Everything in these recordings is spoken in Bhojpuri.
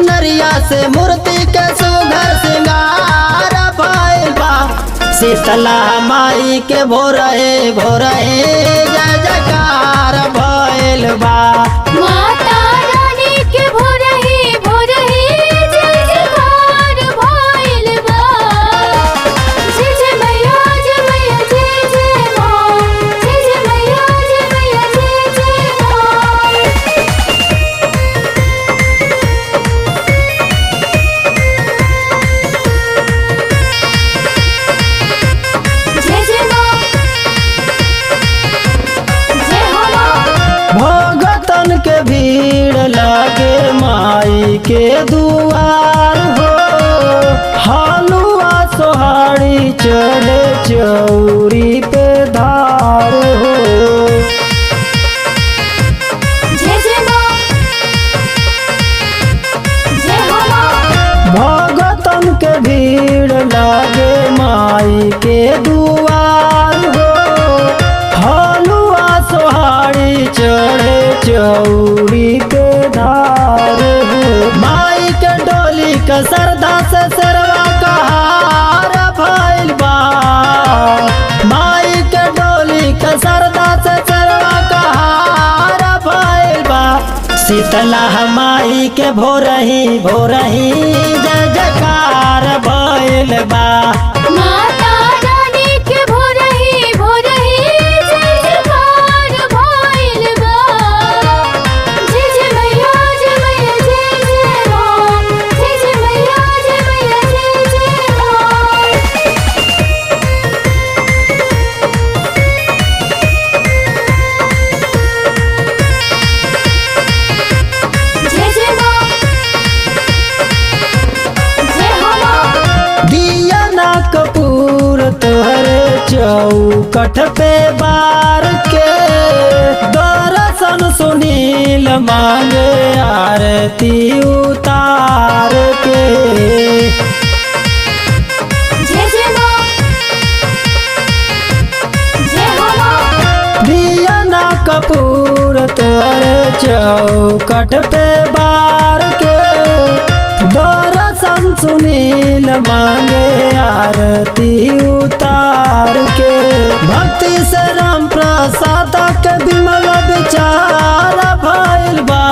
चुनरिया से मूर्ति के सुघर सिंगार भइल बा। शीतला माई के भोरहे भोरहे जय जयकार भइल बा। माता रानी के भोरहे भोरहे जय जयकार भइल बा। जय जय मैया जय मैया जय जय माँ। जय जय मैया जय मैया जय जय माँ। जय जय माँ। जय हो माँ। भगतन के भीड़ लागे माई के दुआर हो। हलुआ सोहारी चढ़े चौरी पे धार हो। जय जय माँ। जय हो माँ। भगतन के भीड़ लागे माई के दुआर हो। हलुआ सोहारी चढ़े चौरी पे धार हो। माई के डोली का सरदा से सरवा का हार भइल बा। माई के डोली का सरदा से सरवा का हार भइल बा। शीतला माई के भोरही भोरही जय जयकार भइल बा। माता रानी के भोरहे भोरहे जय जयकार भइल बा। जय जय मैया जय मैया जय जय माँ। जय जय मैया जय मैया जय जय माँ। जय जय माँ। जय हो माँ। दिया ना कपूर तोहरे चौकठ पे बार के। दर्शन सुनील मांगे आरती उतार के। जय जय माँ। जय हो माँ। दिया ना कपूर तोहरे चौकठ पे बार के। दर्शन सुनील मांगे आरती उतार के। भक्ति से राम प्रसाद के विमल विचार भइल बा।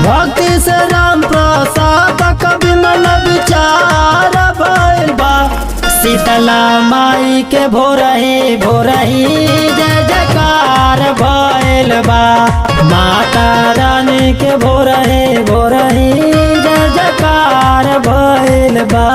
भक्ति से राम प्रसाद के विमल विचार भइल बा। शीतला माई के भोरही भोरही जय जयकार भइल बा। माता रानी के भोरही भोरही जय जयकार भइल बा।